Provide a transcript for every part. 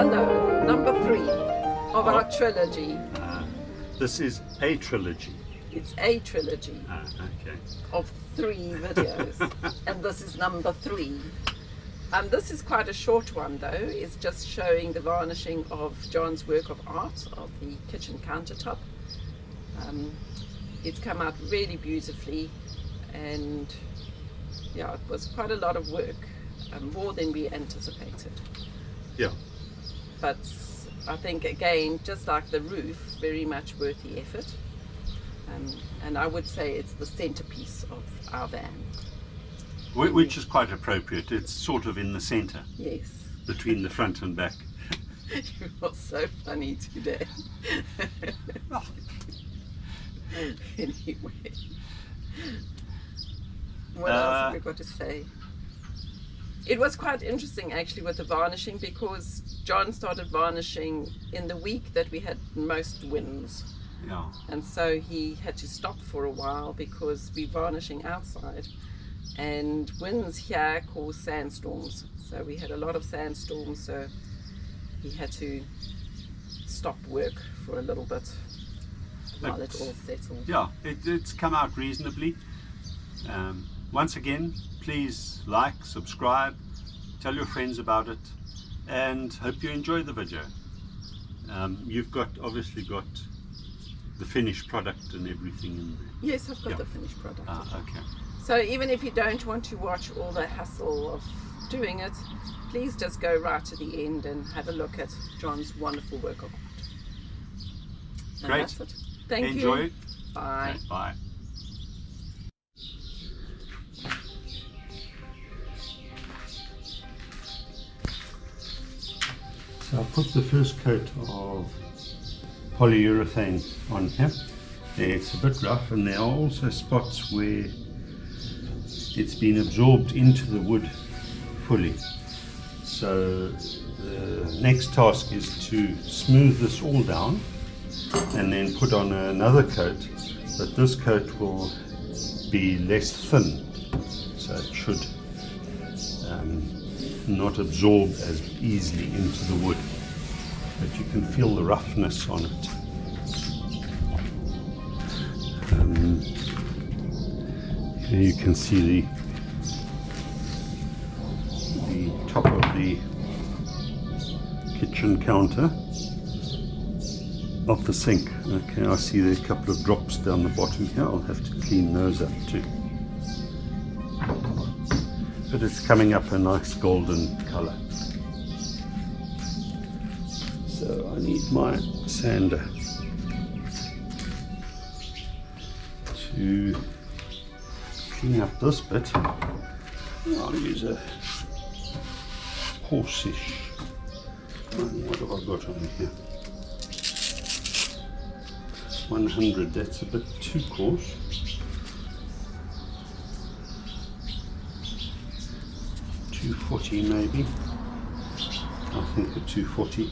hello, number 3 of our trilogy. This is a trilogy. It's a trilogy Okay. of 3 videos, and this is number 3. This is quite a short one though. It's just showing the varnishing of John's work of art of the kitchen countertop. It's come out really beautifully, and yeah, it was quite a lot of work, more than we anticipated. Yeah. But I think again, just like the roof, very much worth the effort. And I would say it's the centerpiece of our van. Which is quite appropriate. It's sort of in the center. Yes. Between the front and back. You are so funny today. Anyway. What else have we got to say? It was quite interesting actually with the varnishing, because John started varnishing in the week that we had most winds. Yeah. And so he had to stop for a while because we're varnishing outside, and winds here cause sandstorms. So we had a lot of sandstorms, so he had to stop work for a little bit while it all settled. Yeah, it's come out reasonably. Once again, please like, subscribe, tell your friends about it, and hope you enjoy the video. You've obviously got the finished product and everything in there. Yes, I've got the finished product. Okay. So even if you don't want to watch all the hassle of doing it, please just go right to the end and have a look at John's wonderful work of art. And Great. That's it. Thank you. Enjoy. Bye. Okay, bye. So I put the first coat of polyurethane on here. It's a bit rough, and there are also spots where it's been absorbed into the wood fully. So the next task is to smooth this all down and then put on another coat, but this coat will be less thin, so it should not absorb as easily into the wood, but you can feel the roughness on it. Here you can see the top of the kitchen counter of the sink. Okay, I see there are a couple of drops down the bottom here. I'll have to clean those up too. But it's coming up a nice golden color. So I need my sander to clean up this bit. I'll use a horse-ish. What have I got on here? 100, that's a bit too coarse. 240 maybe. I think a 240.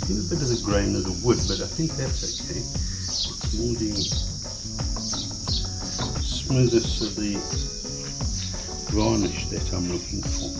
A bit of the grain of the wood, but I think that's okay. It's more the smoothness of the varnish that I'm looking for.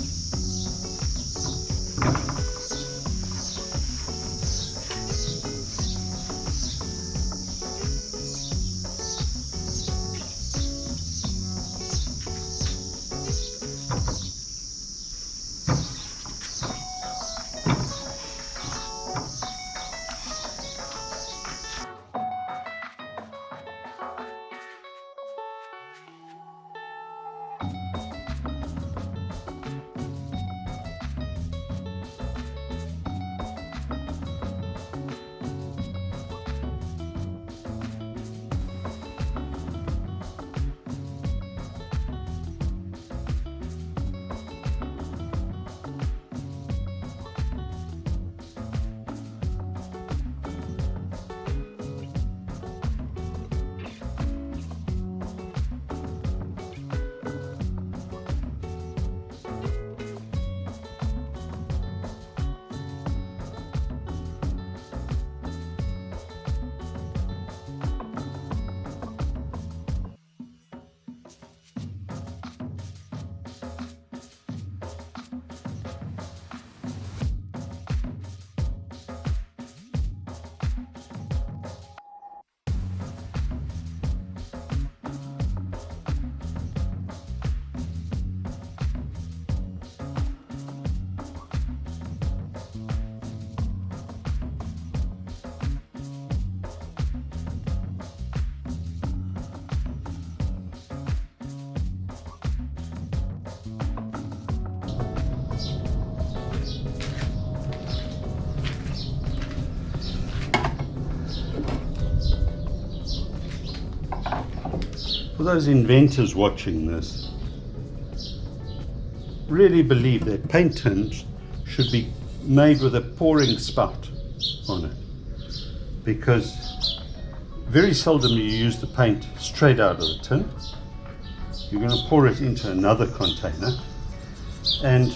For those inventors watching this, really believe that paint tins should be made with a pouring spout on it, because very seldom you use the paint straight out of the tin. You're going to pour it into another container, and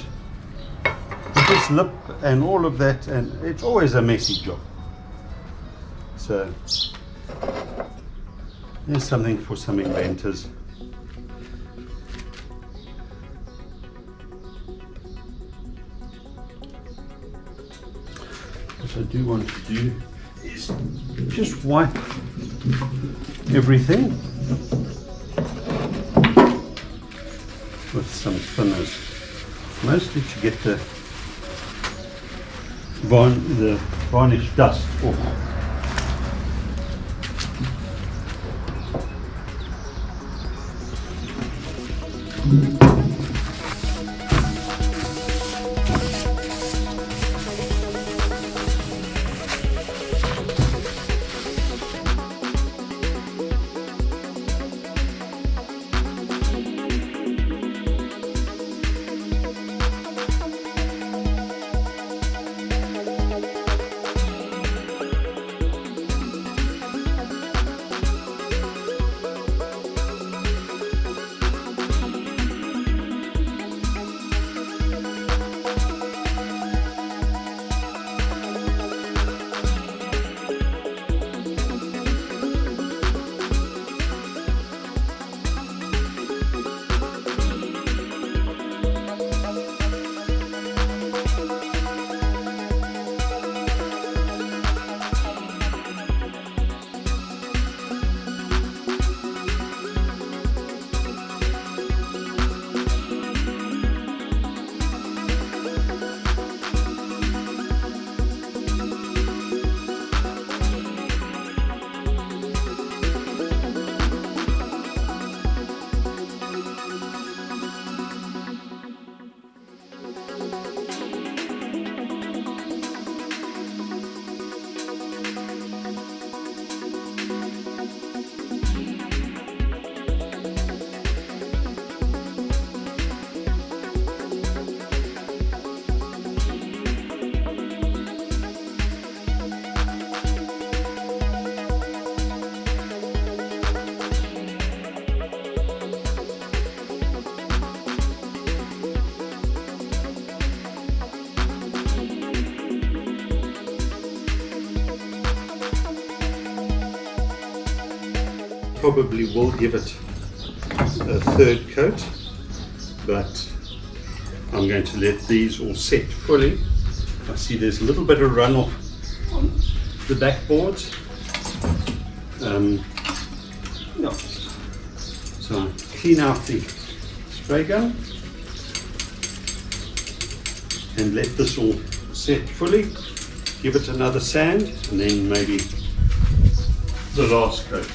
with this lip and all of that, and it's always a messy job. So there's something for some inventors. What I do want to do is just wipe everything with some thinners, mostly to get the varnish dust off. Probably will give it a third coat, but I'm going to let these all set fully. I see there's a little bit of runoff on the backboards. Yeah. So I clean out the spray gun and let this all set fully. Give it another sand and then maybe the last coat.